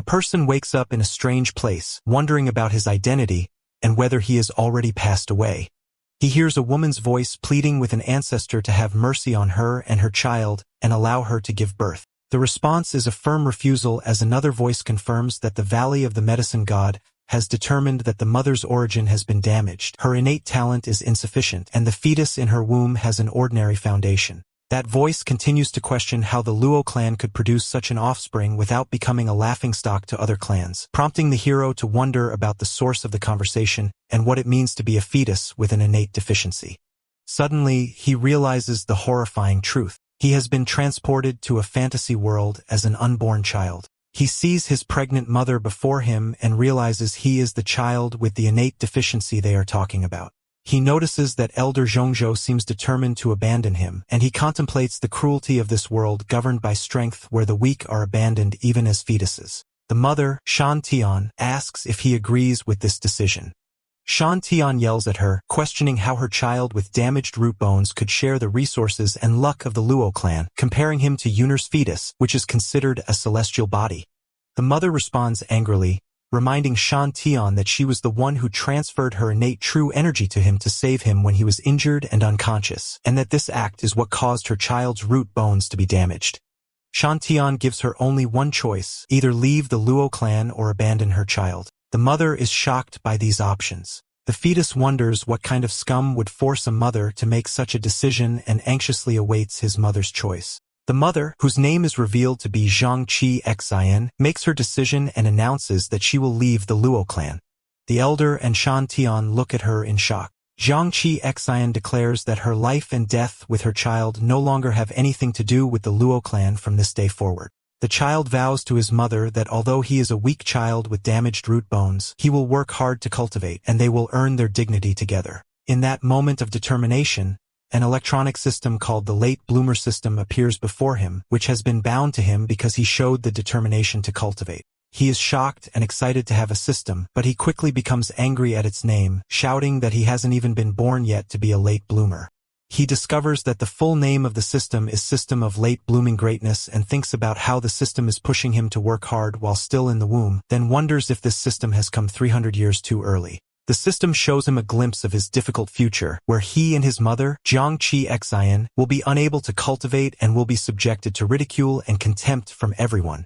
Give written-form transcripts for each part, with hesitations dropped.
person wakes up in a strange place, wondering about his identity and whether he has already passed away. He hears a woman's voice pleading with an ancestor to have mercy on her and her child and allow her to give birth. The response is a firm refusal, as another voice confirms that the Valley of the Medicine God has determined that the mother's origin has been damaged. Her innate talent is insufficient, and the fetus in her womb has an ordinary foundation. That voice continues to question how the Luo clan could produce such an offspring without becoming a laughingstock to other clans, prompting the hero to wonder about the source of the conversation and what it means to be a fetus with an innate deficiency. Suddenly, he realizes the horrifying truth. He has been transported to a fantasy world as an unborn child. He sees his pregnant mother before him and realizes he is the child with the innate deficiency they are talking about. He notices that Elder Zhongzhou seems determined to abandon him, and he contemplates the cruelty of this world governed by strength where the weak are abandoned even as fetuses. The mother, Shan Tian, asks if he agrees with this decision. Shan Tian yells at her, questioning how her child with damaged root bones could share the resources and luck of the Luo clan, comparing him to Yunar's fetus, which is considered a celestial body. The mother responds angrily, reminding Shan Tian that she was the one who transferred her innate true energy to him to save him when he was injured and unconscious, and that this act is what caused her child's root bones to be damaged. Shan Tian gives her only one choice, either leave the Luo clan or abandon her child. The mother is shocked by these options. The fetus wonders what kind of scum would force a mother to make such a decision and anxiously awaits his mother's choice. The mother, whose name is revealed to be Zhang Qi Xian, makes her decision and announces that she will leave the Luo clan. The elder and Shan Tian look at her in shock. Zhang Qi Xian declares that her life and death with her child no longer have anything to do with the Luo clan from this day forward. The child vows to his mother that although he is a weak child with damaged root bones, he will work hard to cultivate, and they will earn their dignity together. In that moment of determination, an electronic system called the Late Bloomer System appears before him, which has been bound to him because he showed the determination to cultivate. He is shocked and excited to have a system, but he quickly becomes angry at its name, shouting that he hasn't even been born yet to be a late bloomer. He discovers that the full name of the system is System of Late Blooming Greatness and thinks about how the system is pushing him to work hard while still in the womb, then wonders if this system has come 300 years too early. The system shows him a glimpse of his difficult future, where he and his mother, Zhang Qi Xian, will be unable to cultivate and will be subjected to ridicule and contempt from everyone.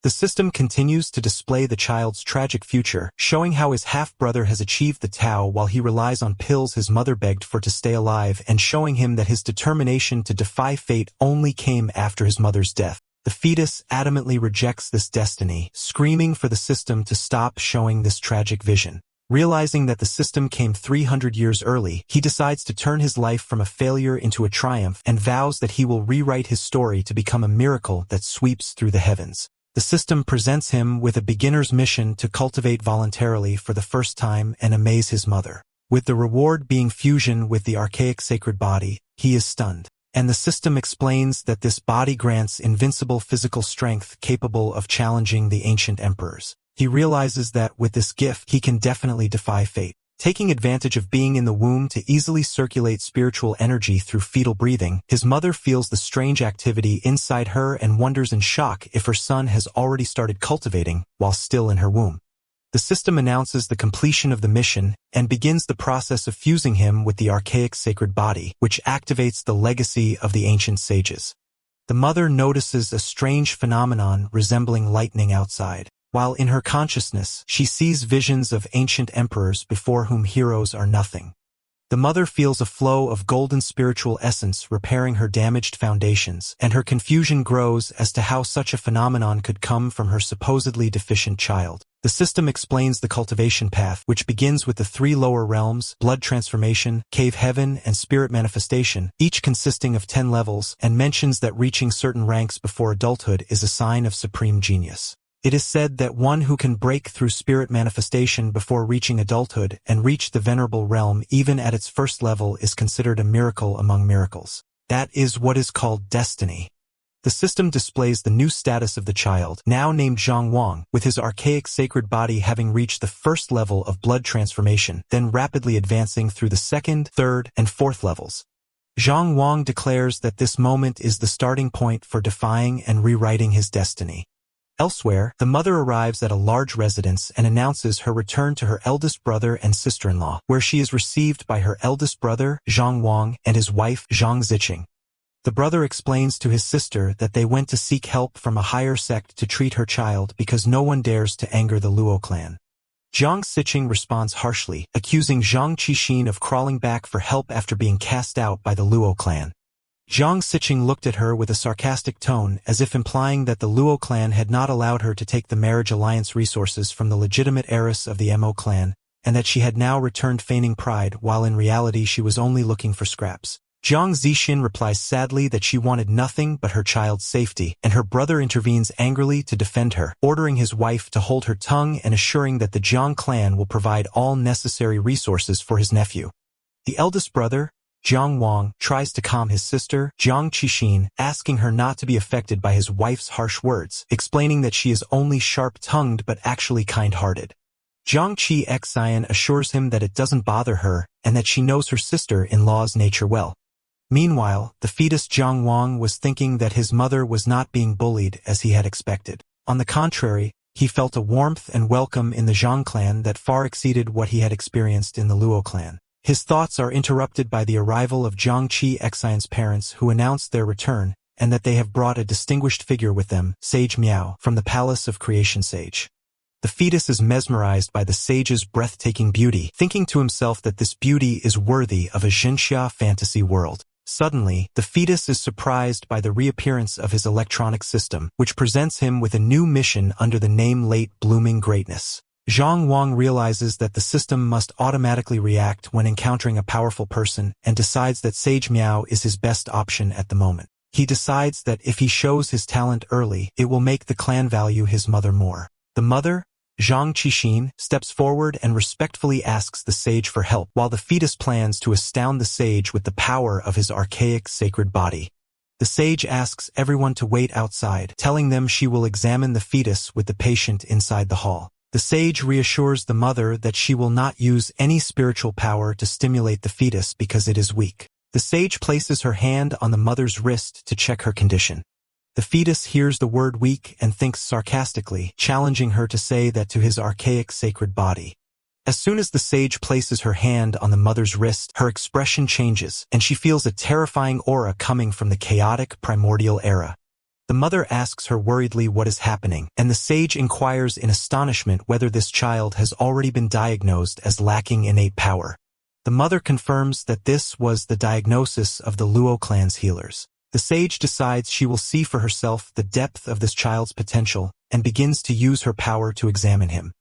The system continues to display the child's tragic future, showing how his half-brother has achieved the Tao while he relies on pills his mother begged for to stay alive, and showing him that his determination to defy fate only came after his mother's death. The fetus adamantly rejects this destiny, screaming for the system to stop showing this tragic vision. Realizing that the system came 300 years early, he decides to turn his life from a failure into a triumph and vows that he will rewrite his story to become a miracle that sweeps through the heavens. The system presents him with a beginner's mission to cultivate voluntarily for the first time and amaze his mother. With the reward being fusion with the archaic sacred body, he is stunned. And the system explains that this body grants invincible physical strength capable of challenging the ancient emperors. He realizes that with this gift, he can definitely defy fate. Taking advantage of being in the womb to easily circulate spiritual energy through fetal breathing, his mother feels the strange activity inside her and wonders in shock if her son has already started cultivating while still in her womb. The system announces the completion of the mission and begins the process of fusing him with the archaic sacred body, which activates the legacy of the ancient sages. The mother notices a strange phenomenon resembling lightning outside. While in her consciousness, she sees visions of ancient emperors before whom heroes are nothing. The mother feels a flow of golden spiritual essence repairing her damaged foundations, and her confusion grows as to how such a phenomenon could come from her supposedly deficient child. The system explains the cultivation path, which begins with the 3 lower realms, blood transformation, cave heaven, and spirit manifestation, each consisting of 10 levels, and mentions that reaching certain ranks before adulthood is a sign of supreme genius. It is said that one who can break through spirit manifestation before reaching adulthood and reach the venerable realm even at its first level is considered a miracle among miracles. That is what is called destiny. The system displays the new status of the child, now named Zhang Wang, with his archaic sacred body having reached the first level of blood transformation, then rapidly advancing through the 2nd, 3rd, and 4th levels. Zhang Wang declares that this moment is the starting point for defying and rewriting his destiny. Elsewhere, the mother arrives at a large residence and announces her return to her eldest brother and sister-in-law, where she is received by her eldest brother, Zhang Wang, and his wife, Zhang Ziqing. The brother explains to his sister that they went to seek help from a higher sect to treat her child because no one dares to anger the Luo clan. Zhang Ziqing responds harshly, accusing Zhang Qixin of crawling back for help after being cast out by the Luo clan. Zhang Ziqing looked at her with a sarcastic tone as if implying that the Luo clan had not allowed her to take the marriage alliance resources from the legitimate heiress of the Mo clan, and that she had now returned feigning pride while in reality she was only looking for scraps. Zhang Zixin replies sadly that she wanted nothing but her child's safety, and her brother intervenes angrily to defend her, ordering his wife to hold her tongue and assuring that the Zhang clan will provide all necessary resources for his nephew. The eldest brother, Zhang Wang, tries to calm his sister, Zhang Qixin, asking her not to be affected by his wife's harsh words, explaining that she is only sharp-tongued but actually kind-hearted. Zhang Qixian assures him that it doesn't bother her and that she knows her sister-in-law's nature well. Meanwhile, the fetus Zhang Wang was thinking that his mother was not being bullied as he had expected. On the contrary, he felt a warmth and welcome in the Zhang clan that far exceeded what he had experienced in the Luo clan. His thoughts are interrupted by the arrival of Zhang Qixian's parents who announce their return, and that they have brought a distinguished figure with them, Sage Miao, from the Palace of Creation Sage. The fetus is mesmerized by the sage's breathtaking beauty, thinking to himself that this beauty is worthy of a Zhenxia fantasy world. Suddenly, the fetus is surprised by the reappearance of his electronic system, which presents him with a new mission under the name Late Blooming Greatness. Zhang Wang realizes that the system must automatically react when encountering a powerful person and decides that Sage Miao is his best option at the moment. He decides that if he shows his talent early, it will make the clan value his mother more. The mother, Zhang Qixin, steps forward and respectfully asks the sage for help, while the fetus plans to astound the sage with the power of his archaic sacred body. The sage asks everyone to wait outside, telling them she will examine the fetus with the patient inside the hall. The sage reassures the mother that she will not use any spiritual power to stimulate the fetus because it is weak. The sage places her hand on the mother's wrist to check her condition. The fetus hears the word weak and thinks sarcastically, challenging her to say that to his archaic sacred body. As soon as the sage places her hand on the mother's wrist, her expression changes, and she feels a terrifying aura coming from the chaotic primordial era. The mother asks her worriedly what is happening, and the sage inquires in astonishment whether this child has already been diagnosed as lacking innate power. The mother confirms that this was the diagnosis of the Luo clan's healers. The sage decides she will see for herself the depth of this child's potential and begins to use her power to examine him.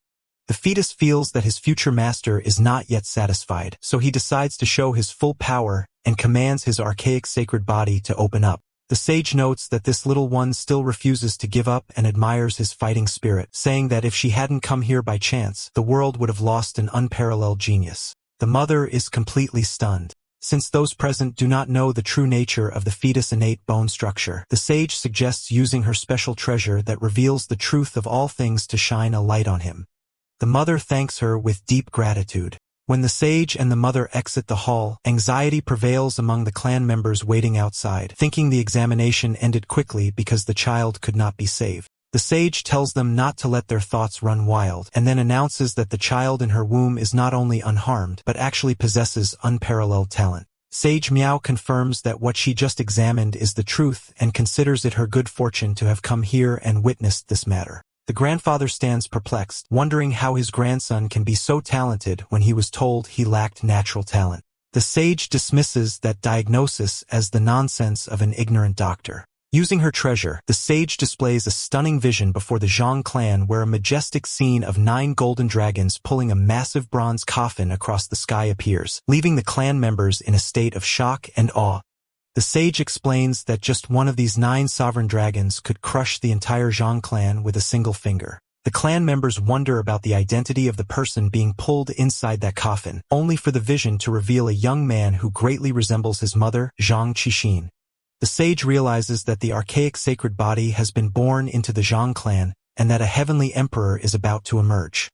The fetus feels that his future master is not yet satisfied, so he decides to show his full power and commands his archaic sacred body to open up. The sage notes that this little one still refuses to give up and admires his fighting spirit, saying that if she hadn't come here by chance, the world would have lost an unparalleled genius. The mother is completely stunned. Since those present do not know the true nature of the fetus' innate bone structure, the sage suggests using her special treasure that reveals the truth of all things to shine a light on him. The mother thanks her with deep gratitude. When the sage and the mother exit the hall, anxiety prevails among the clan members waiting outside, thinking the examination ended quickly because the child could not be saved. The sage tells them not to let their thoughts run wild, and then announces that the child in her womb is not only unharmed, but actually possesses unparalleled talent. Sage Miao confirms that what she just examined is the truth and considers it her good fortune to have come here and witnessed this matter. The grandfather stands perplexed, wondering how his grandson can be so talented when he was told he lacked natural talent. The sage dismisses that diagnosis as the nonsense of an ignorant doctor. Using her treasure, the sage displays a stunning vision before the Zhang clan where a majestic scene of 9 golden dragons pulling a massive bronze coffin across the sky appears, leaving the clan members in a state of shock and awe. The sage explains that just one of these 9 sovereign dragons could crush the entire Zhang clan with a single finger. The clan members wonder about the identity of the person being pulled inside that coffin, only for the vision to reveal a young man who greatly resembles his mother, Zhang Qixin. The sage realizes that the archaic sacred body has been born into the Zhang clan and that a heavenly emperor is about to emerge.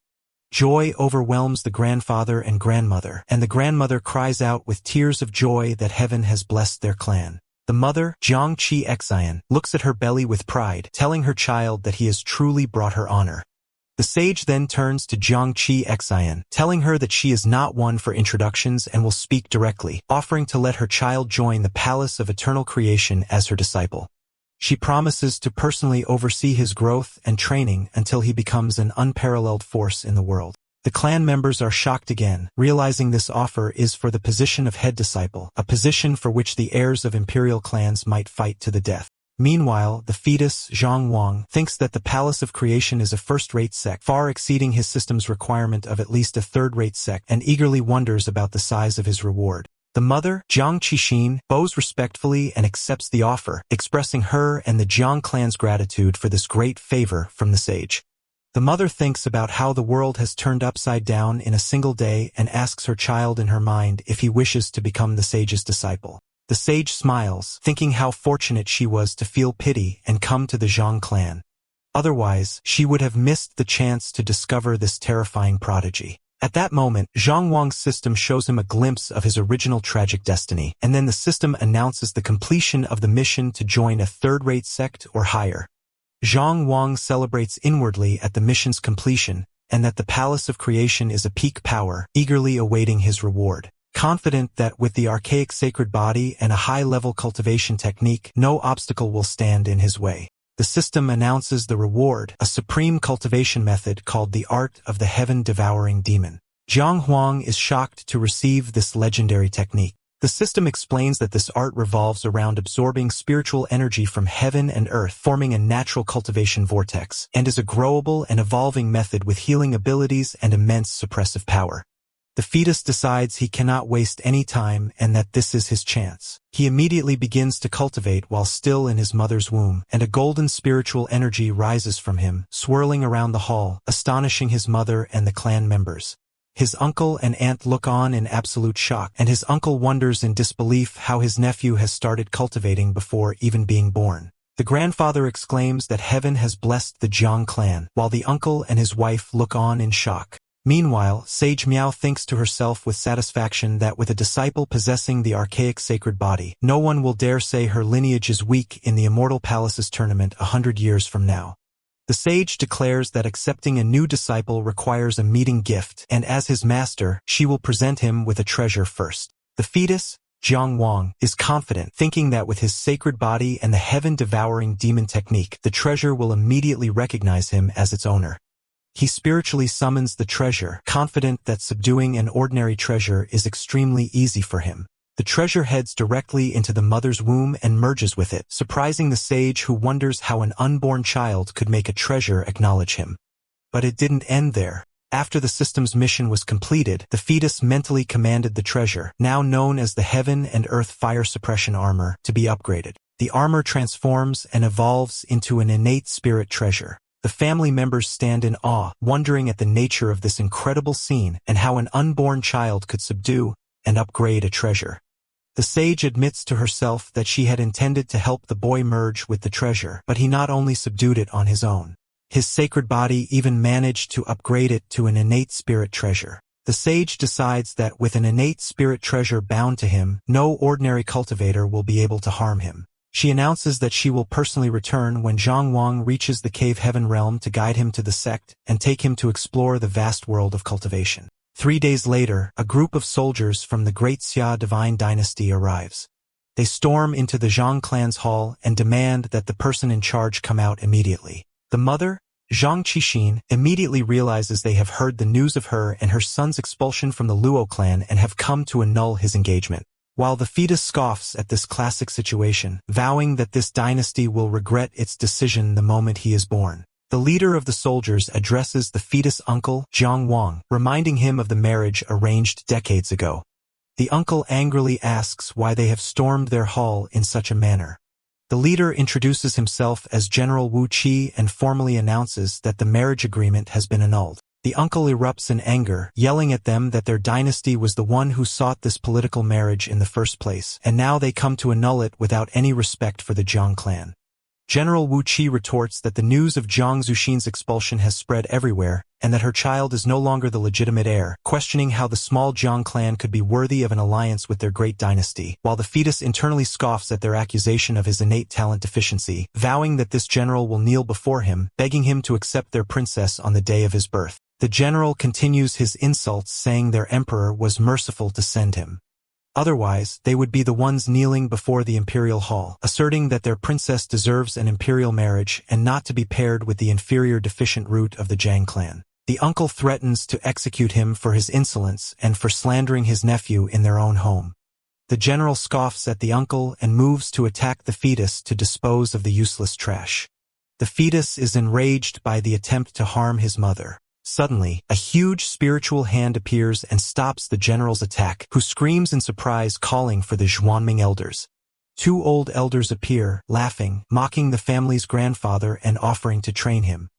Joy overwhelms the grandfather and grandmother, and the grandmother cries out with tears of joy that heaven has blessed their clan. The mother, Jiang Qi Xian, looks at her belly with pride, telling her child that he has truly brought her honor. The sage then turns to Jiang Qi Xian, telling her that she is not one for introductions and will speak directly, offering to let her child join the palace of eternal creation as her disciple. She promises to personally oversee his growth and training until he becomes an unparalleled force in the world. The clan members are shocked again, realizing this offer is for the position of head disciple, a position for which the heirs of imperial clans might fight to the death. Meanwhile, the fetus, Zhang Wang, thinks that the Palace of Creation is a first-rate sect, far exceeding his system's requirement of at least a third-rate sect, and eagerly wonders about the size of his reward. The mother, Jiang Qixin, bows respectfully and accepts the offer, expressing her and the Jiang clan's gratitude for this great favor from the sage. The mother thinks about how the world has turned upside down in a single day and asks her child in her mind if he wishes to become the sage's disciple. The sage smiles, thinking how fortunate she was to feel pity and come to the Zhang clan. Otherwise, she would have missed the chance to discover this terrifying prodigy. At that moment, Zhang Wang's system shows him a glimpse of his original tragic destiny, and then the system announces the completion of the mission to join a third-rate sect or higher. Zhang Wang celebrates inwardly at the mission's completion, and that the Palace of Creation is a peak power, eagerly awaiting his reward. Confident that with the archaic sacred body and a high-level cultivation technique, no obstacle will stand in his way. The system announces the reward, a supreme cultivation method called the Art of the Heaven-Devouring Demon. Jiang Huang is shocked to receive this legendary technique. The system explains that this art revolves around absorbing spiritual energy from heaven and earth, forming a natural cultivation vortex, and is a growable and evolving method with healing abilities and immense suppressive power. The fetus decides he cannot waste any time and that this is his chance. He immediately begins to cultivate while still in his mother's womb, and a golden spiritual energy rises from him, swirling around the hall, astonishing his mother and the clan members. His uncle and aunt look on in absolute shock, and his uncle wonders in disbelief how his nephew has started cultivating before even being born. The grandfather exclaims that heaven has blessed the Jiang clan, while the uncle and his wife look on in shock. Meanwhile, Sage Miao thinks to herself with satisfaction that with a disciple possessing the archaic sacred body, no one will dare say her lineage is weak in the Immortal Palaces tournament 100 years from now. The sage declares that accepting a new disciple requires a meeting gift, and as his master, she will present him with a treasure first. The fetus, Jiang Wang, is confident, thinking that with his sacred body and the heaven-devouring demon technique, the treasure will immediately recognize him as its owner. He spiritually summons the treasure, confident that subduing an ordinary treasure is extremely easy for him. The treasure heads directly into the mother's womb and merges with it, surprising the sage who wonders how an unborn child could make a treasure acknowledge him. But it didn't end there. After the system's mission was completed, the fetus mentally commanded the treasure, now known as the Heaven and Earth Fire Suppression Armor, to be upgraded. The armor transforms and evolves into an innate spirit treasure. The family members stand in awe, wondering at the nature of this incredible scene and how an unborn child could subdue and upgrade a treasure. The sage admits to herself that she had intended to help the boy merge with the treasure, but he not only subdued it on his own. His sacred body even managed to upgrade it to an innate spirit treasure. The sage decides that with an innate spirit treasure bound to him, no ordinary cultivator will be able to harm him. She announces that she will personally return when Zhang Wang reaches the Cave Heaven realm to guide him to the sect and take him to explore the vast world of cultivation. 3 days later, a group of soldiers from the Great Xia Divine Dynasty arrives. They storm into the Zhang clan's hall and demand that the person in charge come out immediately. The mother, Zhang Qixin, immediately realizes they have heard the news of her and her son's expulsion from the Luo clan and have come to annul his engagement. While the fetus scoffs at this classic situation, vowing that this dynasty will regret its decision the moment he is born. The leader of the soldiers addresses the fetus uncle, Jiang Wang, reminding him of the marriage arranged decades ago. The uncle angrily asks why they have stormed their hall in such a manner. The leader introduces himself as General Wu Qi and formally announces that the marriage agreement has been annulled. The uncle erupts in anger, yelling at them that their dynasty was the one who sought this political marriage in the first place, and now they come to annul it without any respect for the Jiang clan. General Wu Qi retorts that the news of Jiang Zuxin's expulsion has spread everywhere, and that her child is no longer the legitimate heir, questioning how the small Jiang clan could be worthy of an alliance with their great dynasty, while the fetus internally scoffs at their accusation of his innate talent deficiency, vowing that this general will kneel before him, begging him to accept their princess on the day of his birth. The general continues his insults, saying their emperor was merciful to send him. Otherwise, they would be the ones kneeling before the imperial hall, asserting that their princess deserves an imperial marriage and not to be paired with the inferior deficient root of the Jiang clan. The uncle threatens to execute him for his insolence and for slandering his nephew in their own home. The general scoffs at the uncle and moves to attack the fetus to dispose of the useless trash. The fetus is enraged by the attempt to harm his mother. Suddenly, a huge spiritual hand appears and stops the general's attack, who screams in surprise, calling for the Zhuanming elders. Two old elders appear, laughing, mocking the family's grandfather and offering to train him.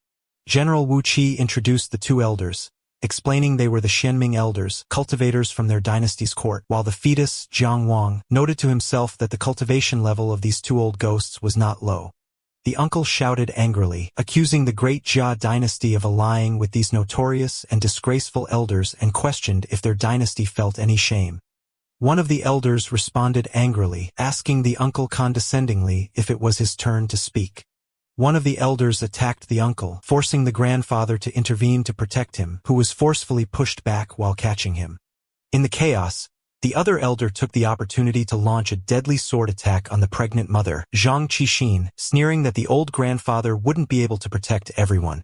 General Wu Qi introduced the two elders, explaining they were the Xianming elders, cultivators from their dynasty's court, while the fetus, Jiang Wang, noted to himself that the cultivation level of these two old ghosts was not low. The uncle shouted angrily, accusing the great Jia dynasty of allying with these notorious and disgraceful elders, and questioned if their dynasty felt any shame. One of the elders responded angrily, asking the uncle condescendingly if it was his turn to speak. One of the elders attacked the uncle, forcing the grandfather to intervene to protect him, who was forcefully pushed back while catching him. In the chaos, the other elder took the opportunity to launch a deadly sword attack on the pregnant mother, Zhang Qixin, sneering that the old grandfather wouldn't be able to protect everyone.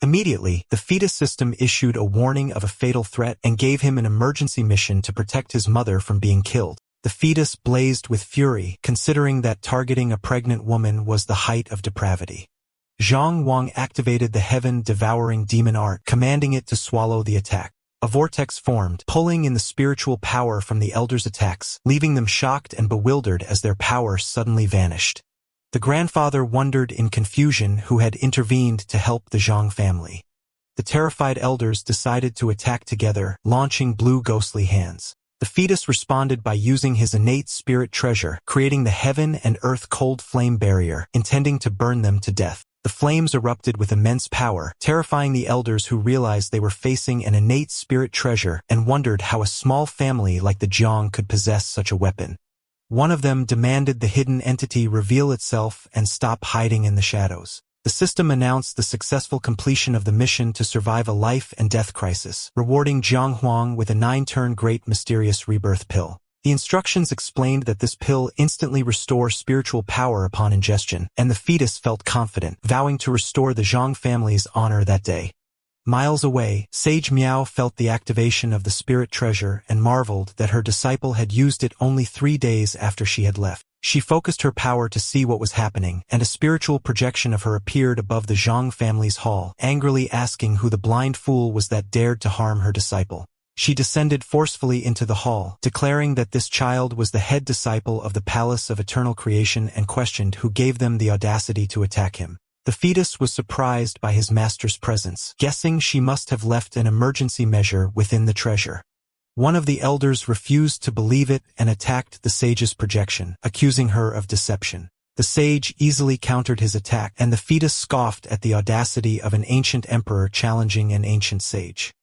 Immediately, the fetus system issued a warning of a fatal threat and gave him an emergency mission to protect his mother from being killed. The fetus blazed with fury, considering that targeting a pregnant woman was the height of depravity. Zhang Wang activated the heaven-devouring demon art, commanding it to swallow the attack. A vortex formed, pulling in the spiritual power from the elders' attacks, leaving them shocked and bewildered as their power suddenly vanished. The grandfather wondered in confusion who had intervened to help the Zhang family. The terrified elders decided to attack together, launching blue ghostly hands. The fetus responded by using his innate spirit treasure, creating the heaven and earth cold flame barrier, intending to burn them to death. The flames erupted with immense power, terrifying the elders, who realized they were facing an innate spirit treasure and wondered how a small family like the Jiang could possess such a weapon. One of them demanded the hidden entity reveal itself and stop hiding in the shadows. The system announced the successful completion of the mission to survive a life and death crisis, rewarding Jiang Huang with a 9-turn Great Mysterious Rebirth pill. The instructions explained that this pill instantly restores spiritual power upon ingestion, and the fetus felt confident, vowing to restore the Zhang family's honor that day. Miles away, Sage Miao felt the activation of the spirit treasure and marveled that her disciple had used it only 3 days after she had left. She focused her power to see what was happening, and a spiritual projection of her appeared above the Zhang family's hall, angrily asking who the blind fool was that dared to harm her disciple. She descended forcefully into the hall, declaring that this child was the head disciple of the Palace of Eternal Creation, and questioned who gave them the audacity to attack him. The fetus was surprised by his master's presence, guessing she must have left an emergency measure within the treasure. One of the elders refused to believe it and attacked the sage's projection, accusing her of deception. The sage easily countered his attack, and the fetus scoffed at the audacity of an ancient emperor challenging an ancient sage.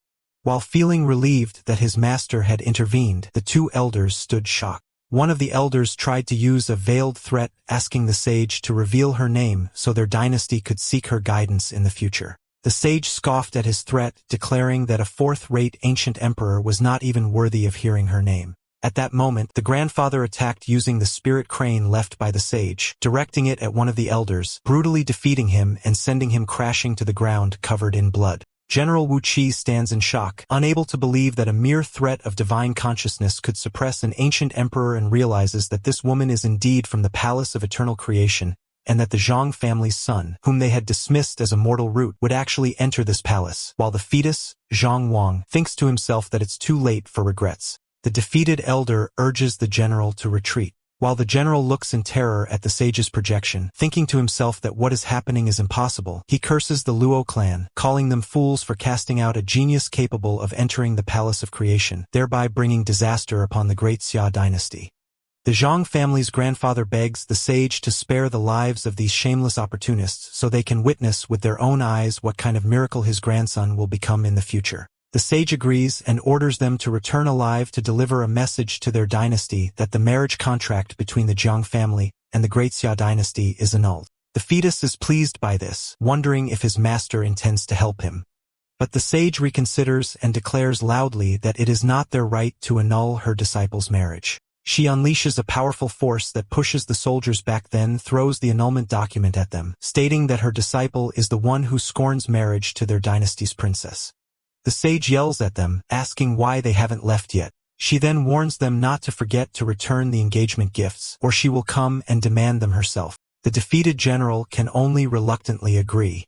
While feeling relieved that his master had intervened, the two elders stood shocked. One of the elders tried to use a veiled threat, asking the sage to reveal her name so their dynasty could seek her guidance in the future. The sage scoffed at his threat, declaring that a fourth-rate ancient emperor was not even worthy of hearing her name. At that moment, the grandfather attacked using the spirit crane left by the sage, directing it at one of the elders, brutally defeating him and sending him crashing to the ground covered in blood. General Wu Qi stands in shock, unable to believe that a mere threat of divine consciousness could suppress an ancient emperor, and realizes that this woman is indeed from the Palace of Eternal Creation, and that the Zhang family's son, whom they had dismissed as a mortal root, would actually enter this palace, while the fetus, Zhang Wang, thinks to himself that it's too late for regrets. The defeated elder urges the general to retreat. While the general looks in terror at the sage's projection, thinking to himself that what is happening is impossible, he curses the Luo clan, calling them fools for casting out a genius capable of entering the Palace of Creation, thereby bringing disaster upon the great Xia dynasty. The Zhang family's grandfather begs the sage to spare the lives of these shameless opportunists so they can witness with their own eyes what kind of miracle his grandson will become in the future. The sage agrees and orders them to return alive to deliver a message to their dynasty that the marriage contract between the Zhang family and the Great Xia dynasty is annulled. The fetus is pleased by this, wondering if his master intends to help him. But the sage reconsiders and declares loudly that it is not their right to annul her disciple's marriage. She unleashes a powerful force that pushes the soldiers back, then throws the annulment document at them, stating that her disciple is the one who scorns marriage to their dynasty's princess. The sage yells at them, asking why they haven't left yet. She then warns them not to forget to return the engagement gifts, or she will come and demand them herself. The defeated general can only reluctantly agree.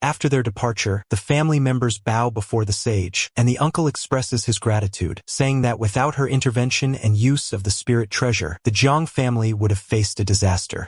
After their departure, the family members bow before the sage, and the uncle expresses his gratitude, saying that without her intervention and use of the spirit treasure, the Zhang family would have faced a disaster.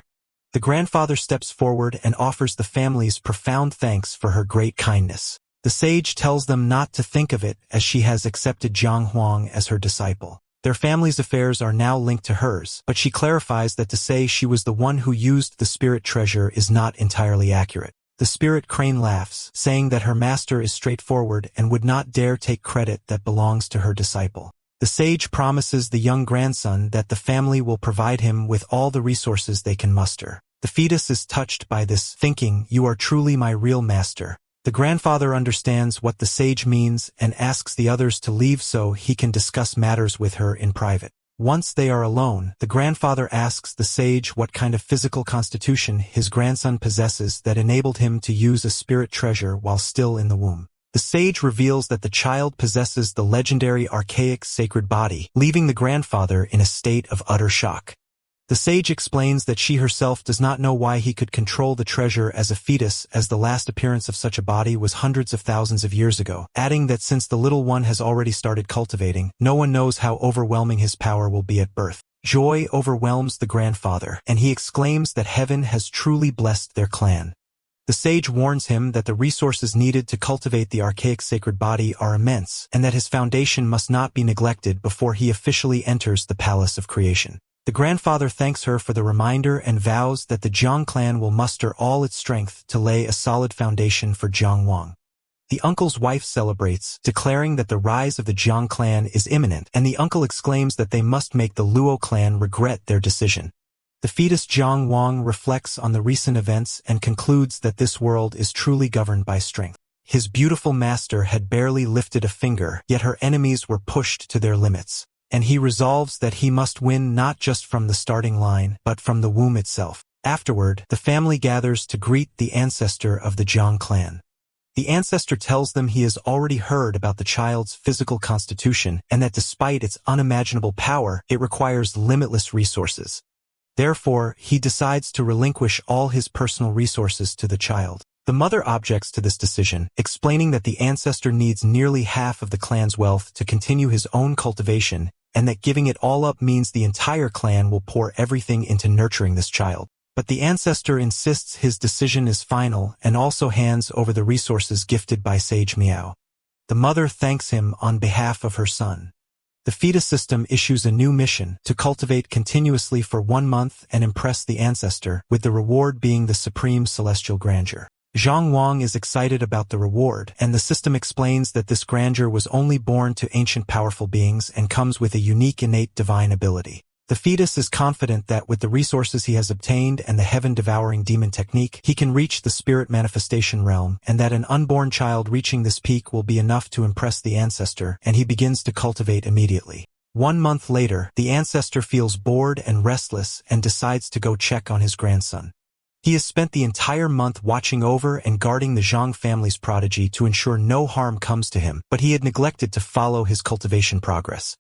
The grandfather steps forward and offers the family's profound thanks for her great kindness. The sage tells them not to think of it, as she has accepted Zhang Huang as her disciple. Their family's affairs are now linked to hers, but she clarifies that to say she was the one who used the spirit treasure is not entirely accurate. The spirit crane laughs, saying that her master is straightforward and would not dare take credit that belongs to her disciple. The sage promises the young grandson that the family will provide him with all the resources they can muster. The fetus is touched by this, thinking, "You are truly my real master." The grandfather understands what the sage means and asks the others to leave so he can discuss matters with her in private. Once they are alone, the grandfather asks the sage what kind of physical constitution his grandson possesses that enabled him to use a spirit treasure while still in the womb. The sage reveals that the child possesses the legendary archaic sacred body, leaving the grandfather in a state of utter shock. The sage explains that she herself does not know why he could control the treasure as a fetus, as the last appearance of such a body was hundreds of thousands of years ago, adding that since the little one has already started cultivating, no one knows how overwhelming his power will be at birth. Joy overwhelms the grandfather, and he exclaims that heaven has truly blessed their clan. The sage warns him that the resources needed to cultivate the archaic sacred body are immense, and that his foundation must not be neglected before he officially enters the palace of creation. The grandfather thanks her for the reminder and vows that the Zhang clan will muster all its strength to lay a solid foundation for Zhang Wang. The uncle's wife celebrates, declaring that the rise of the Zhang clan is imminent, and the uncle exclaims that they must make the Luo clan regret their decision. The fetus Zhang Wang reflects on the recent events and concludes that this world is truly governed by strength. His beautiful master had barely lifted a finger, yet her enemies were pushed to their limits. And he resolves that he must win not just from the starting line, but from the womb itself. Afterward, the family gathers to greet the ancestor of the Zhang clan. The ancestor tells them he has already heard about the child's physical constitution and that despite its unimaginable power, it requires limitless resources. Therefore, he decides to relinquish all his personal resources to the child. The mother objects to this decision, explaining that the ancestor needs nearly half of the clan's wealth to continue his own cultivation, and that giving it all up means the entire clan will pour everything into nurturing this child. But the ancestor insists his decision is final and also hands over the resources gifted by Sage Miao. The mother thanks him on behalf of her son. The fetus system issues a new mission to cultivate continuously for 1 month and impress the ancestor, with the reward being the supreme celestial grandeur. Zhang Wang is excited about the reward, and the system explains that this grandeur was only born to ancient powerful beings and comes with a unique innate divine ability. The fetus is confident that with the resources he has obtained and the heaven-devouring demon technique, he can reach the spirit manifestation realm, and that an unborn child reaching this peak will be enough to impress the ancestor, and he begins to cultivate immediately. 1 month later, the ancestor feels bored and restless and decides to go check on his grandson. He has spent the entire month watching over and guarding the Zhang family's prodigy to ensure no harm comes to him, but he had neglected to follow his cultivation progress.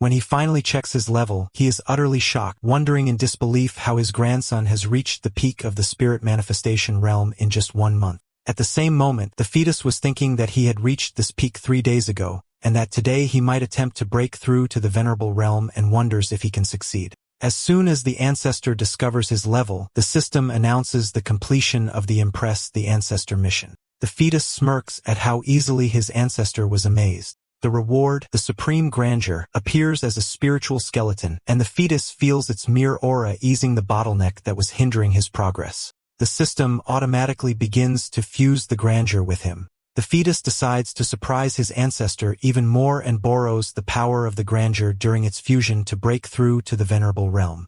When he finally checks his level, he is utterly shocked, wondering in disbelief how his grandson has reached the peak of the spirit manifestation realm in just 1 month. At the same moment, the fetus was thinking that he had reached this peak 3 days ago, and that today he might attempt to break through to the venerable realm and wonders if he can succeed. As soon as the ancestor discovers his level, the system announces the completion of the Impress the Ancestor mission. The fetus smirks at how easily his ancestor was amazed. The reward, the supreme grandeur, appears as a spiritual skeleton, and the fetus feels its mere aura easing the bottleneck that was hindering his progress. The system automatically begins to fuse the grandeur with him. The fetus decides to surprise his ancestor even more and borrows the power of the grandeur during its fusion to break through to the venerable realm.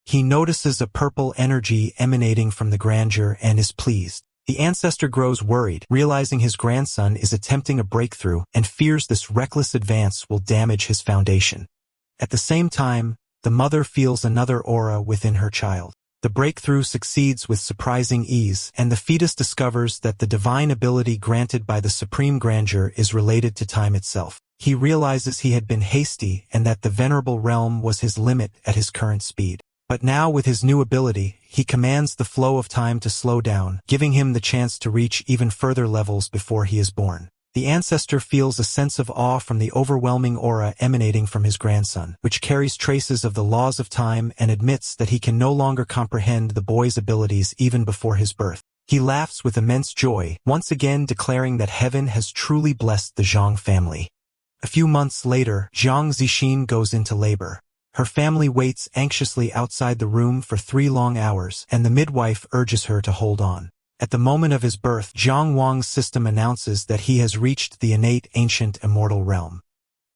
He notices a purple energy emanating from the grandeur and is pleased. The ancestor grows worried, realizing his grandson is attempting a breakthrough and fears this reckless advance will damage his foundation. At the same time, the mother feels another aura within her child. The breakthrough succeeds with surprising ease, and the fetus discovers that the divine ability granted by the supreme grandeur is related to time itself. He realizes he had been hasty and that the venerable realm was his limit at his current speed. But now with his new ability, he commands the flow of time to slow down, giving him the chance to reach even further levels before he is born. The ancestor feels a sense of awe from the overwhelming aura emanating from his grandson, which carries traces of the laws of time and admits that he can no longer comprehend the boy's abilities even before his birth. He laughs with immense joy, once again declaring that heaven has truly blessed the Zhang family. A few months later, Zhang Zixin goes into labor. Her family waits anxiously outside the room for 3 long hours, and the midwife urges her to hold on. At the moment of his birth, Zhang Wang's system announces that he has reached the innate ancient immortal realm.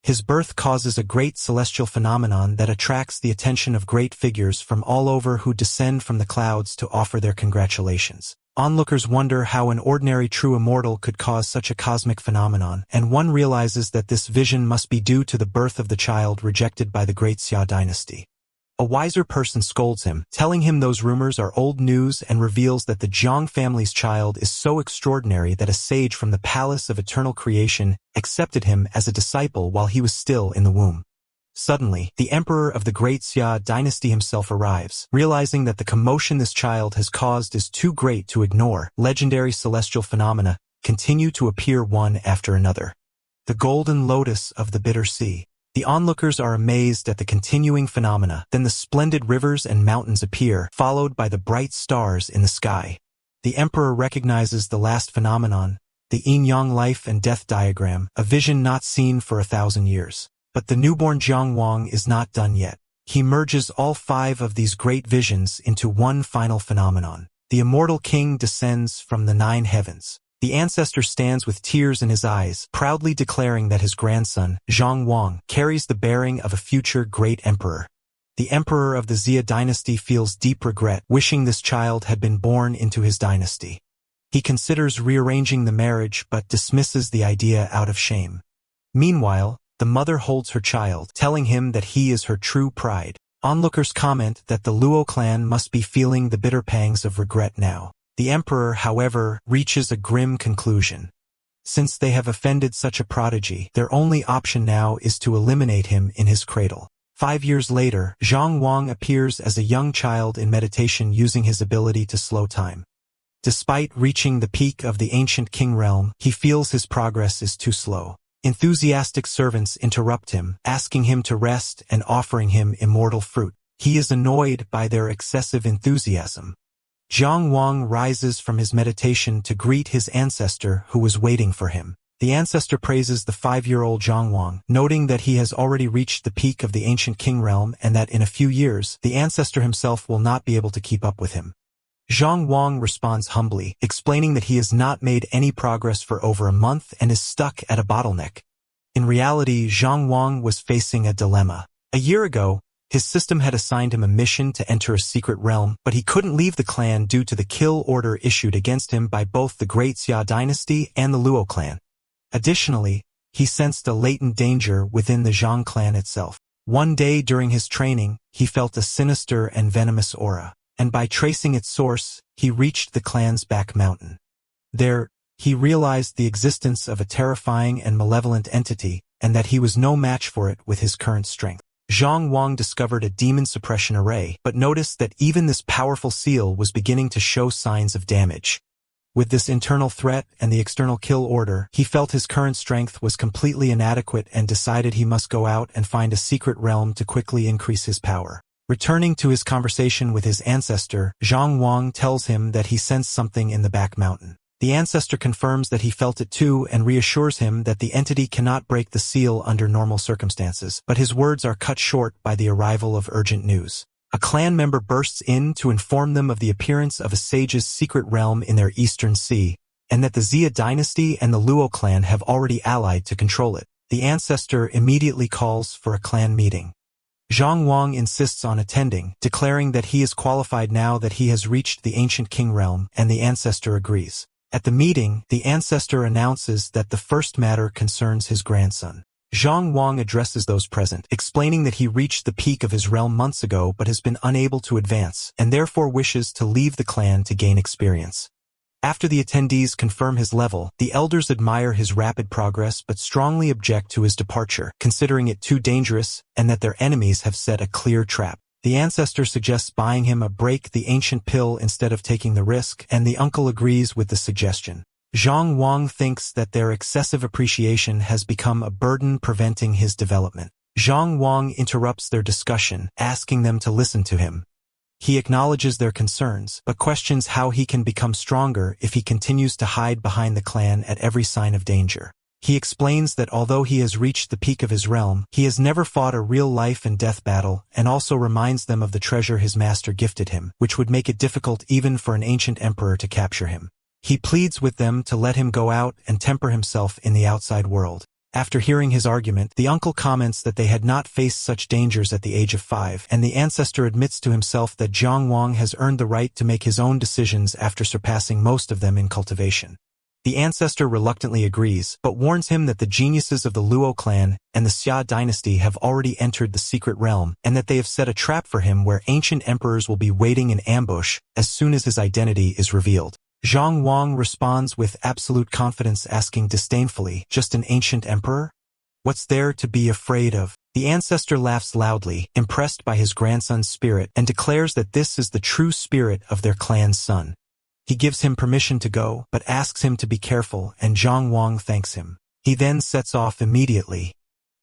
His birth causes a great celestial phenomenon that attracts the attention of great figures from all over who descend from the clouds to offer their congratulations. Onlookers wonder how an ordinary true immortal could cause such a cosmic phenomenon, and one realizes that this vision must be due to the birth of the child rejected by the great Xia dynasty. A wiser person scolds him, telling him those rumors are old news, and reveals that the Zhang family's child is so extraordinary that a sage from the palace of eternal creation accepted him as a disciple while he was still in the womb. Suddenly, the emperor of the great Xia dynasty himself arrives, realizing that the commotion this child has caused is too great to ignore. Legendary celestial phenomena continue to appear one after another. The golden lotus of the bitter sea. The onlookers are amazed at the continuing phenomena. Then the splendid rivers and mountains appear, followed by the bright stars in the sky. The emperor recognizes the last phenomenon, the yin-yang life and death diagram, a vision not seen for 1,000 years. But the newborn Zhang Wang is not done yet. He merges all 5 of these great visions into one final phenomenon. The immortal king descends from the 9 heavens. The ancestor stands with tears in his eyes, proudly declaring that his grandson, Zhang Wang, carries the bearing of a future great emperor. The emperor of the Xia dynasty feels deep regret, wishing this child had been born into his dynasty. He considers rearranging the marriage but dismisses the idea out of shame. Meanwhile, the mother holds her child, telling him that he is her true pride. Onlookers comment that the Luo clan must be feeling the bitter pangs of regret now. The emperor, however, reaches a grim conclusion. Since they have offended such a prodigy, their only option now is to eliminate him in his cradle. 5 years later, Zhang Wang appears as a young child in meditation using his ability to slow time. Despite reaching the peak of the ancient king realm, he feels his progress is too slow. Enthusiastic servants interrupt him, asking him to rest and offering him immortal fruit. He is annoyed by their excessive enthusiasm. Zhang Wang rises from his meditation to greet his ancestor who was waiting for him. The ancestor praises the 5-year-old Zhang Wang, noting that he has already reached the peak of the ancient king realm and that in a few years, the ancestor himself will not be able to keep up with him. Zhang Wang responds humbly, explaining that he has not made any progress for over a month and is stuck at a bottleneck. In reality, Zhang Wang was facing a dilemma. A year ago, his system had assigned him a mission to enter a secret realm, but he couldn't leave the clan due to the kill order issued against him by both the Great Xia dynasty and the Luo clan. Additionally, he sensed a latent danger within the Zhang clan itself. One day during his training, he felt a sinister and venomous aura, and by tracing its source, he reached the clan's back mountain. There, he realized the existence of a terrifying and malevolent entity, and that he was no match for it with his current strength. Zhang Wang discovered a demon suppression array, but noticed that even this powerful seal was beginning to show signs of damage. With this internal threat and the external kill order, he felt his current strength was completely inadequate and decided he must go out and find a secret realm to quickly increase his power. Returning to his conversation with his ancestor, Zhang Wang tells him that he sensed something in the back mountain. The ancestor confirms that he felt it too and reassures him that the entity cannot break the seal under normal circumstances, but his words are cut short by the arrival of urgent news. A clan member bursts in to inform them of the appearance of a sage's secret realm in their eastern sea, and that the Xia dynasty and the Luo clan have already allied to control it. The ancestor immediately calls for a clan meeting. Zhang Wang insists on attending, declaring that he is qualified now that he has reached the ancient king realm, and the ancestor agrees. At the meeting, the ancestor announces that the first matter concerns his grandson. Zhang Wang addresses those present, explaining that he reached the peak of his realm months ago but has been unable to advance, and therefore wishes to leave the clan to gain experience. After the attendees confirm his level, the elders admire his rapid progress but strongly object to his departure, considering it too dangerous and that their enemies have set a clear trap. The ancestor suggests buying him a break the ancient pill instead of taking the risk, and the uncle agrees with the suggestion. Zhang Wang thinks that their excessive appreciation has become a burden preventing his development. Zhang Wang interrupts their discussion, asking them to listen to him. He acknowledges their concerns, but questions how he can become stronger if he continues to hide behind the clan at every sign of danger. He explains that although he has reached the peak of his realm, he has never fought a real life and death battle, and also reminds them of the treasure his master gifted him, which would make it difficult even for an ancient emperor to capture him. He pleads with them to let him go out and temper himself in the outside world. After hearing his argument, the uncle comments that they had not faced such dangers at the age of 5, and the ancestor admits to himself that Zhang Wang has earned the right to make his own decisions after surpassing most of them in cultivation. The ancestor reluctantly agrees, but warns him that the geniuses of the Luo clan and the Xia dynasty have already entered the secret realm, and that they have set a trap for him where ancient emperors will be waiting in ambush as soon as his identity is revealed. Zhang Wang responds with absolute confidence, asking disdainfully, "Just an ancient emperor? What's there to be afraid of?" The ancestor laughs loudly, impressed by his grandson's spirit, and declares that this is the true spirit of their clan's son. He gives him permission to go, but asks him to be careful, and Zhang Wang thanks him. He then sets off immediately.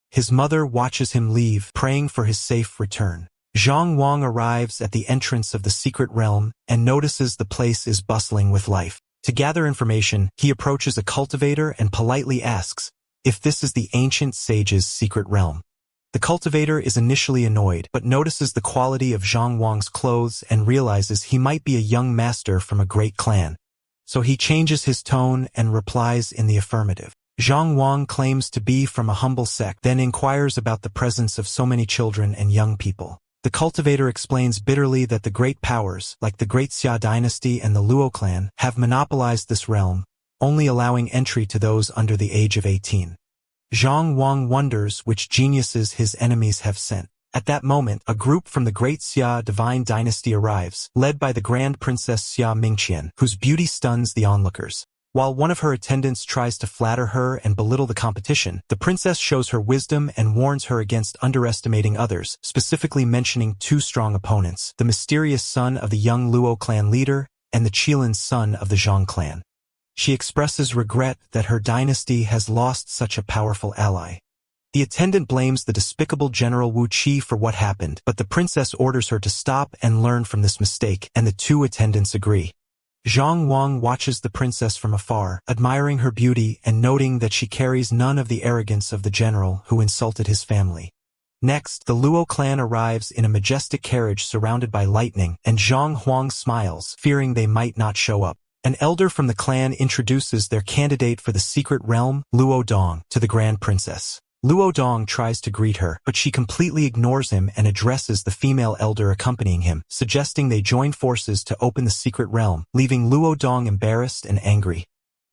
His mother watches him leave, praying for his safe return. Zhang Wang arrives at the entrance of the secret realm and notices the place is bustling with life. To gather information, he approaches a cultivator and politely asks if this is the ancient sage's secret realm. The cultivator is initially annoyed, but notices the quality of Zhang Wang's clothes and realizes he might be a young master from a great clan. So he changes his tone and replies in the affirmative. Zhang Wang claims to be from a humble sect, then inquires about the presence of so many children and young people. The cultivator explains bitterly that the great powers, like the great Xia dynasty and the Luo clan, have monopolized this realm, only allowing entry to those under the age of 18. Zhang Wang wonders which geniuses his enemies have sent. At that moment, a group from the great Xia divine dynasty arrives, led by the Grand Princess Xia Mingqian, whose beauty stuns the onlookers. While one of her attendants tries to flatter her and belittle the competition, the princess shows her wisdom and warns her against underestimating others, specifically mentioning 2 strong opponents, the mysterious son of the young Luo clan leader and the Qilin's son of the Zhang clan. She expresses regret that her dynasty has lost such a powerful ally. The attendant blames the despicable General Wu Qi for what happened, but the princess orders her to stop and learn from this mistake, and the 2 attendants agree. Zhang Wang watches the princess from afar, admiring her beauty and noting that she carries none of the arrogance of the general who insulted his family. Next, the Luo clan arrives in a majestic carriage surrounded by lightning, and Zhang Huang smiles, fearing they might not show up. An elder from the clan introduces their candidate for the secret realm, Luo Dong, to the Grand Princess. Luo Dong tries to greet her, but she completely ignores him and addresses the female elder accompanying him, suggesting they join forces to open the secret realm, leaving Luo Dong embarrassed and angry.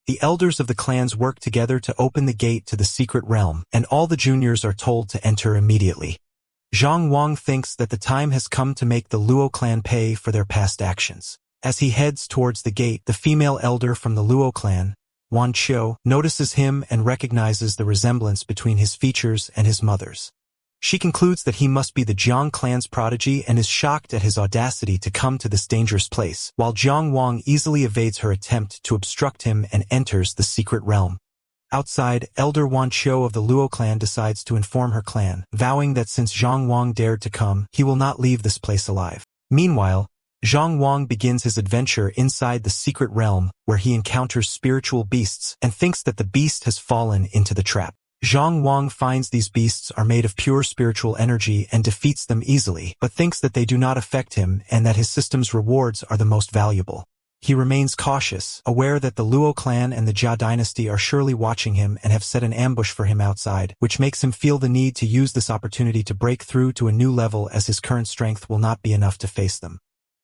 The elders of the clans work together to open the gate to the secret realm, and all the juniors are told to enter immediately. Zhang Wang thinks that the time has come to make the Luo clan pay for their past actions. As he heads towards the gate, the female elder from the Luo clan, Wan Qiu, notices him and recognizes the resemblance between his features and his mother's. She concludes that he must be the Jiang clan's prodigy and is shocked at his audacity to come to this dangerous place, while Zhang Wang easily evades her attempt to obstruct him and enters the secret realm. Outside, Elder Wan Qiu of the Luo clan decides to inform her clan, vowing that since Zhang Wang dared to come, he will not leave this place alive. Meanwhile, Zhang Wang begins his adventure inside the secret realm, where he encounters spiritual beasts and thinks that the beast has fallen into the trap. Zhang Wang finds these beasts are made of pure spiritual energy and defeats them easily, but thinks that they do not affect him and that his system's rewards are the most valuable. He remains cautious, aware that the Luo clan and the Jia dynasty are surely watching him and have set an ambush for him outside, which makes him feel the need to use this opportunity to break through to a new level as his current strength will not be enough to face them.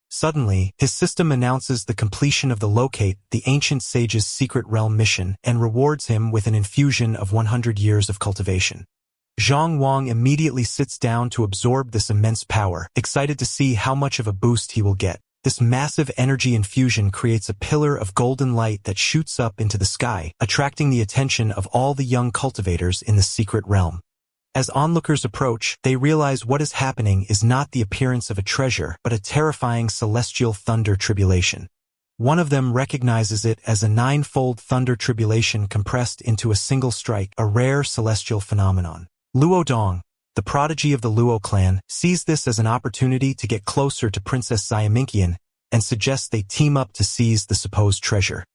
Suddenly, his system announces the completion of the Locate, the ancient sage's secret realm mission, and rewards him with an infusion of 100 years of cultivation. Zhang Wang immediately sits down to absorb this immense power, excited to see how much of a boost he will get. This massive energy infusion creates a pillar of golden light that shoots up into the sky, attracting the attention of all the young cultivators in the secret realm. As onlookers approach, they realize what is happening is not the appearance of a treasure, but a terrifying celestial thunder tribulation. One of them recognizes it as a ninefold thunder tribulation compressed into a single strike, a rare celestial phenomenon. Luo Dong, the prodigy of the Luo clan, sees this as an opportunity to get closer to Princess Xiaminqian and suggests they team up to seize the supposed treasure.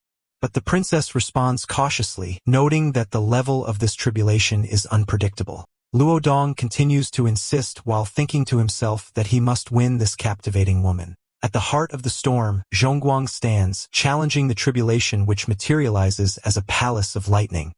But the princess responds cautiously, noting that the level of this tribulation is unpredictable. Luo Dong continues to insist while thinking to himself that he must win this captivating woman. At the heart of the storm, Zhongguang stands, challenging the tribulation which materializes as a palace of lightning.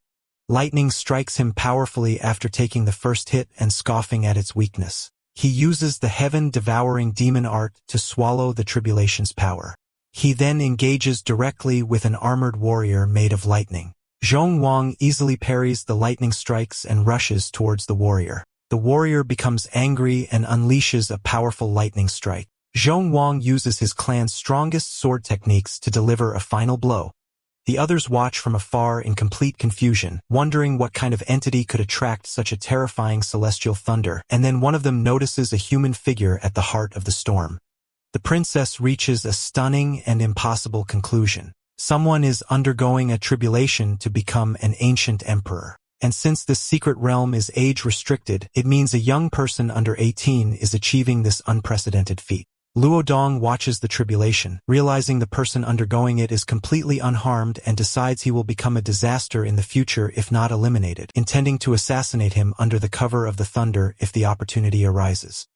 Lightning strikes him powerfully after taking the first hit and scoffing at its weakness. He uses the heaven-devouring demon art to swallow the tribulation's power. He then engages directly with an armored warrior made of lightning. Zhong Wang easily parries the lightning strikes and rushes towards the warrior. The warrior becomes angry and unleashes a powerful lightning strike. Zhong Wang uses his clan's strongest sword techniques to deliver a final blow. The others watch from afar in complete confusion, wondering what kind of entity could attract such a terrifying celestial thunder, and then one of them notices a human figure at the heart of the storm. The princess reaches a stunning and impossible conclusion. Someone is undergoing a tribulation to become an ancient emperor. And since this secret realm is age-restricted, it means a young person under 18 is achieving this unprecedented feat. Luo Dong watches the tribulation, realizing the person undergoing it is completely unharmed and decides he will become a disaster in the future if not eliminated, intending to assassinate him under the cover of the thunder if the opportunity arises.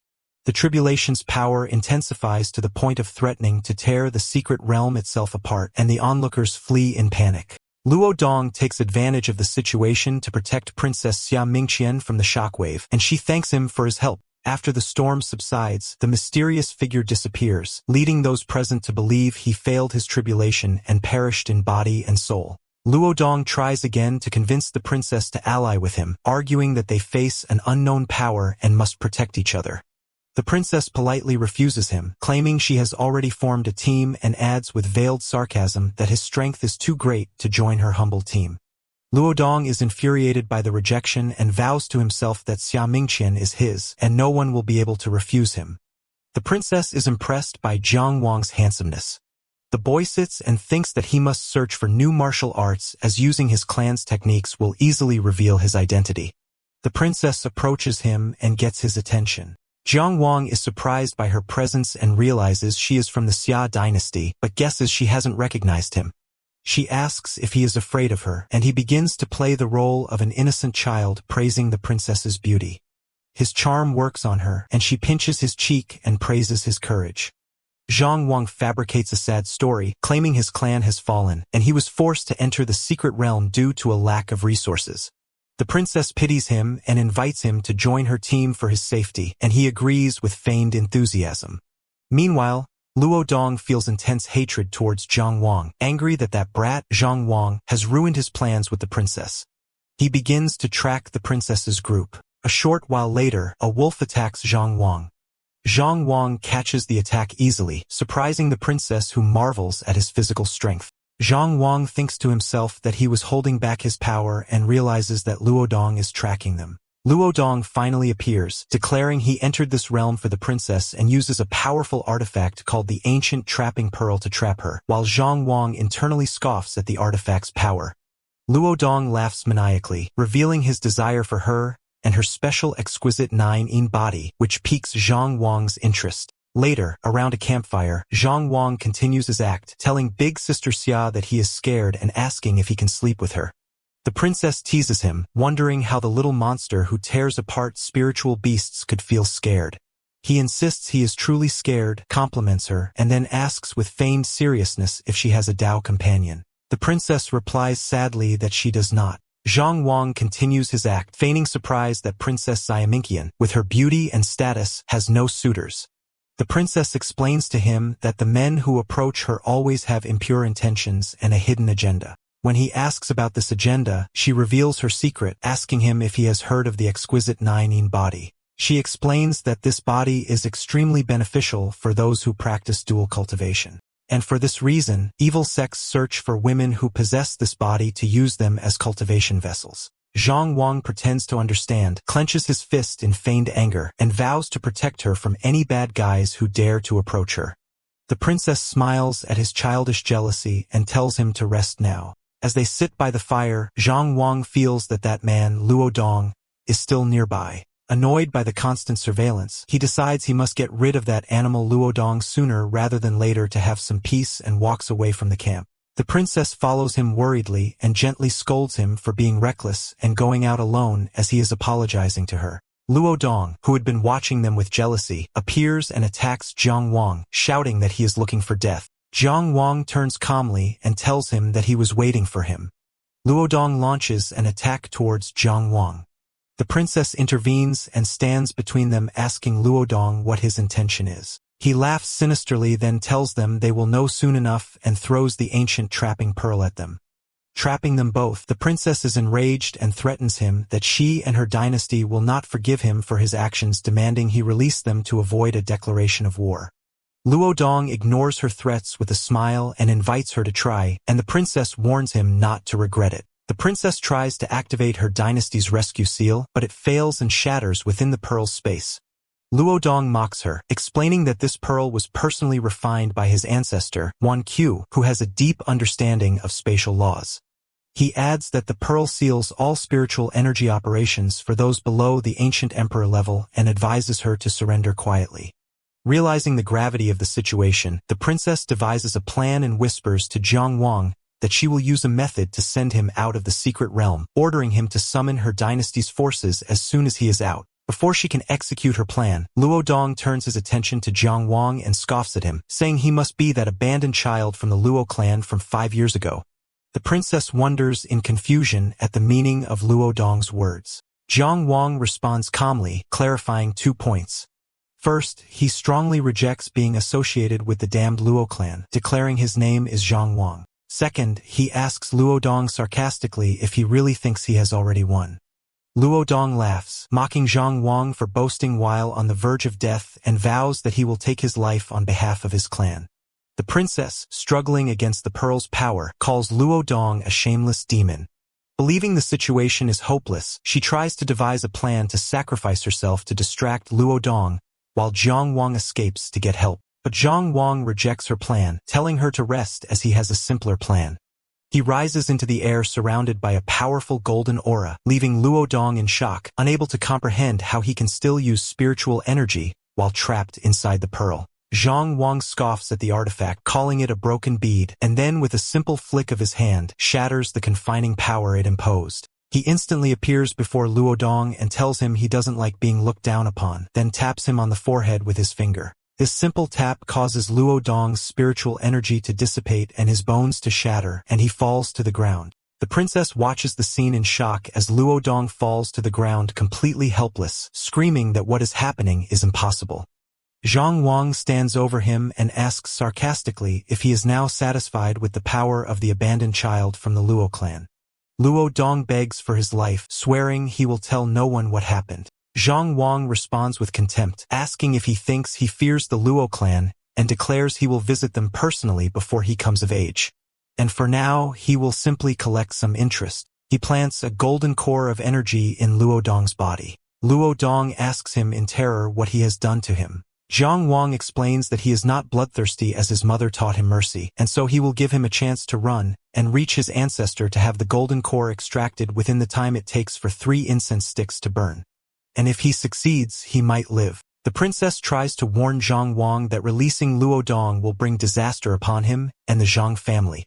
The tribulation's power intensifies to the point of threatening to tear the secret realm itself apart, and the onlookers flee in panic. Luo Dong takes advantage of the situation to protect Princess Xiaminqian from the shockwave, and she thanks him for his help. After the storm subsides, the mysterious figure disappears, leading those present to believe he failed his tribulation and perished in body and soul. Luo Dong tries again to convince the princess to ally with him, arguing that they face an unknown power and must protect each other. The princess politely refuses him, claiming she has already formed a team, and adds with veiled sarcasm that his strength is too great to join her humble team. Luo Dong is infuriated by the rejection and vows to himself that Xiaminqian is his, and no one will be able to refuse him. The princess is impressed by Zhang Wang's handsomeness. The boy sits and thinks that he must search for new martial arts, as using his clan's techniques will easily reveal his identity. The princess approaches him and gets his attention. Zhang Wang is surprised by her presence and realizes she is from the Xia dynasty, but guesses she hasn't recognized him. She asks if he is afraid of her, and he begins to play the role of an innocent child praising the princess's beauty. His charm works on her, and she pinches his cheek and praises his courage. Zhang Wang fabricates a sad story, claiming his clan has fallen, and he was forced to enter the secret realm due to a lack of resources. The princess pities him and invites him to join her team for his safety, and he agrees with feigned enthusiasm. Meanwhile, Luo Dong feels intense hatred towards Zhang Wang, angry that brat, Zhang Wang, has ruined his plans with the princess. He begins to track the princess's group. A short while later, a wolf attacks Zhang Wang. Zhang Wang catches the attack easily, surprising the princess, who marvels at his physical strength. Zhang Wang thinks to himself that he was holding back his power and realizes that Luo Dong is tracking them. Luo Dong finally appears, declaring he entered this realm for the princess and uses a powerful artifact called the Ancient Trapping Pearl to trap her, while Zhang Wang internally scoffs at the artifact's power. Luo Dong laughs maniacally, revealing his desire for her and her special exquisite 9-in body, which piques Zhang Wang's interest. Later, around a campfire, Zhang Wang continues his act, telling big sister Xia that he is scared and asking if he can sleep with her. The princess teases him, wondering how the little monster who tears apart spiritual beasts could feel scared. He insists he is truly scared, compliments her, and then asks with feigned seriousness if she has a Dao companion. The princess replies sadly that she does not. Zhang Wang continues his act, feigning surprise that Princess Xiaminqian, with her beauty and status, has no suitors. The princess explains to him that the men who approach her always have impure intentions and a hidden agenda. When he asks about this agenda, she reveals her secret, asking him if he has heard of the exquisite Nine body. She explains that this body is extremely beneficial for those who practice dual cultivation. And for this reason, evil sects search for women who possess this body to use them as cultivation vessels. Zhang Wang pretends to understand, clenches his fist in feigned anger, and vows to protect her from any bad guys who dare to approach her. The princess smiles at his childish jealousy and tells him to rest now. As they sit by the fire, Zhang Wang feels that man, Luo Dong, is still nearby. Annoyed by the constant surveillance, he decides he must get rid of that animal Luo Dong sooner rather than later to have some peace and walks away from the camp. The princess follows him worriedly and gently scolds him for being reckless and going out alone as he is apologizing to her. Luo Dong, who had been watching them with jealousy, appears and attacks Zhang Wang, shouting that he is looking for death. Zhang Wang turns calmly and tells him that he was waiting for him. Luo Dong launches an attack towards Zhang Wang. The princess intervenes and stands between them, asking Luo Dong what his intention is. He laughs sinisterly, then tells them they will know soon enough and throws the ancient trapping pearl at them. Trapping them both, the princess is enraged and threatens him that she and her dynasty will not forgive him for his actions, demanding he release them to avoid a declaration of war. Luo Dong ignores her threats with a smile and invites her to try, and the princess warns him not to regret it. The princess tries to activate her dynasty's rescue seal, but it fails and shatters within the pearl's space. Luo Dong mocks her, explaining that this pearl was personally refined by his ancestor, Wan Qiu, who has a deep understanding of spatial laws. He adds that the pearl seals all spiritual energy operations for those below the ancient emperor level and advises her to surrender quietly. Realizing the gravity of the situation, the princess devises a plan and whispers to Zhang Wang that she will use a method to send him out of the secret realm, ordering him to summon her dynasty's forces as soon as he is out. Before she can execute her plan, Luo Dong turns his attention to Zhang Wang and scoffs at him, saying he must be that abandoned child from the Luo clan from 5 years ago. The princess wonders in confusion at the meaning of Luo Dong's words. Zhang Wang responds calmly, clarifying 2 points. First, he strongly rejects being associated with the damned Luo clan, declaring his name is Zhang Wang. Second, he asks Luo Dong sarcastically if he really thinks he has already won. Luo Dong laughs, mocking Zhang Wang for boasting while on the verge of death, and vows that he will take his life on behalf of his clan. The princess, struggling against the pearl's power, calls Luo Dong a shameless demon. Believing the situation is hopeless, she tries to devise a plan to sacrifice herself to distract Luo Dong, while Zhang Wang escapes to get help. But Zhang Wang rejects her plan, telling her to rest as he has a simpler plan. He rises into the air surrounded by a powerful golden aura, leaving Luo Dong in shock, unable to comprehend how he can still use spiritual energy while trapped inside the pearl. Zhang Wang scoffs at the artifact, calling it a broken bead, and then with a simple flick of his hand, shatters the confining power it imposed. He instantly appears before Luo Dong and tells him he doesn't like being looked down upon, then taps him on the forehead with his finger. This simple tap causes Luo Dong's spiritual energy to dissipate and his bones to shatter, and he falls to the ground. The princess watches the scene in shock as Luo Dong falls to the ground completely helpless, screaming that what is happening is impossible. Zhang Wang stands over him and asks sarcastically if he is now satisfied with the power of the abandoned child from the Luo clan. Luo Dong begs for his life, swearing he will tell no one what happened. Zhang Wang responds with contempt, asking if he thinks he fears the Luo clan, and declares he will visit them personally before he comes of age. And for now, he will simply collect some interest. He plants a golden core of energy in Luo Dong's body. Luo Dong asks him in terror what he has done to him. Zhang Wang explains that he is not bloodthirsty as his mother taught him mercy, and so he will give him a chance to run and reach his ancestor to have the golden core extracted within the time it takes for 3 incense sticks to burn. And if he succeeds, he might live. The princess tries to warn Zhang Wang that releasing Luo Dong will bring disaster upon him and the Zhang family.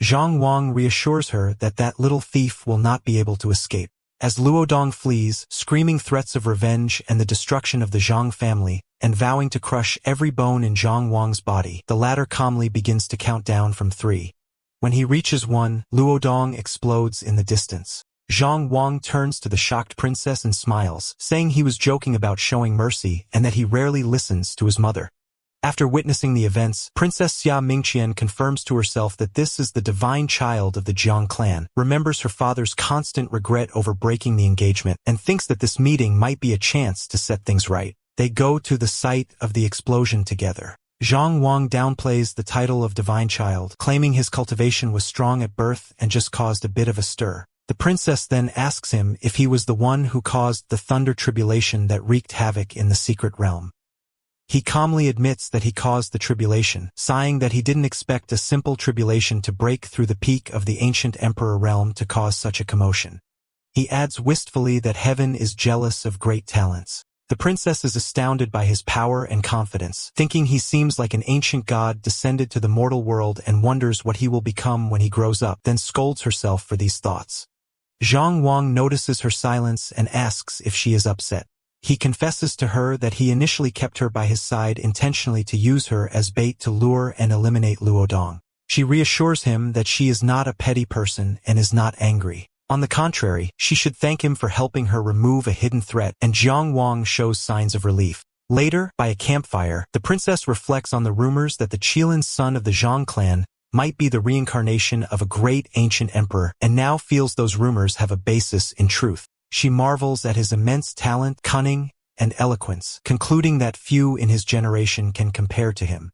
Zhang Wang reassures her that that little thief will not be able to escape. As Luo Dong flees, screaming threats of revenge and the destruction of the Zhang family, and vowing to crush every bone in Zhang Wang's body, the latter calmly begins to count down from 3. When he reaches 1, Luo Dong explodes in the distance. Zhang Wang turns to the shocked princess and smiles, saying he was joking about showing mercy and that he rarely listens to his mother. After witnessing the events, Princess Xia Mingqian confirms to herself that this is the divine child of the Jiang clan, remembers her father's constant regret over breaking the engagement, and thinks that this meeting might be a chance to set things right. They go to the site of the explosion together. Zhang Wang downplays the title of divine child, claiming his cultivation was strong at birth and just caused a bit of a stir. The princess then asks him if he was the one who caused the thunder tribulation that wreaked havoc in the secret realm. He calmly admits that he caused the tribulation, sighing that he didn't expect a simple tribulation to break through the peak of the ancient emperor realm to cause such a commotion. He adds wistfully that heaven is jealous of great talents. The princess is astounded by his power and confidence, thinking he seems like an ancient god descended to the mortal world and wonders what he will become when he grows up, then scolds herself for these thoughts. Zhang Wang notices her silence and asks if she is upset. He confesses to her that he initially kept her by his side intentionally to use her as bait to lure and eliminate Luo Dong. She reassures him that she is not a petty person and is not angry. On the contrary, she should thank him for helping her remove a hidden threat, and Zhang Wang shows signs of relief. Later, by a campfire, the princess reflects on the rumors that the Qilin son of the Zhang clan might be the reincarnation of a great ancient emperor, and now feels those rumors have a basis in truth. She marvels at his immense talent, cunning, and eloquence, concluding that few in his generation can compare to him.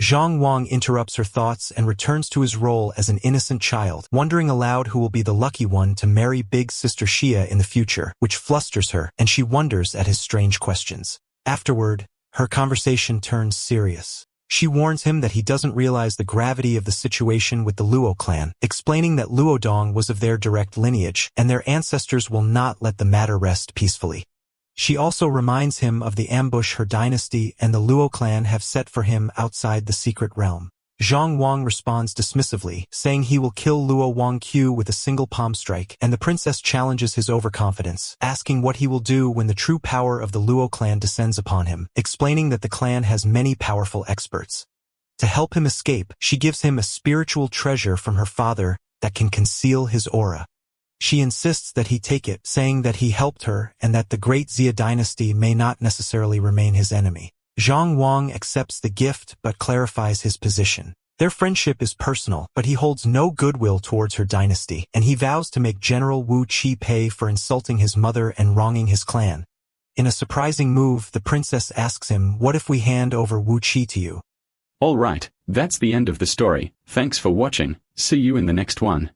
Zhang Wang interrupts her thoughts and returns to his role as an innocent child, wondering aloud who will be the lucky one to marry big sister Xia in the future, which flusters her, and she wonders at his strange questions. Afterward, her conversation turns serious. She warns him that he doesn't realize the gravity of the situation with the Luo clan, explaining that Luo Dong was of their direct lineage, and their ancestors will not let the matter rest peacefully. She also reminds him of the ambush her dynasty and the Luo clan have set for him outside the secret realm. Zhang Wang responds dismissively, saying he will kill Luo Wangqiu with a single palm strike, and the princess challenges his overconfidence, asking what he will do when the true power of the Luo clan descends upon him, explaining that the clan has many powerful experts. To help him escape, she gives him a spiritual treasure from her father that can conceal his aura. She insists that he take it, saying that he helped her and that the great Xia dynasty may not necessarily remain his enemy. Zhang Wang accepts the gift but clarifies his position. Their friendship is personal, but he holds no goodwill towards her dynasty, and he vows to make General Wu Qi pay for insulting his mother and wronging his clan. In a surprising move, the princess asks him, "What if we hand over Wu Qi to you?" Alright, that's the end of the story. Thanks for watching. See you in the next one.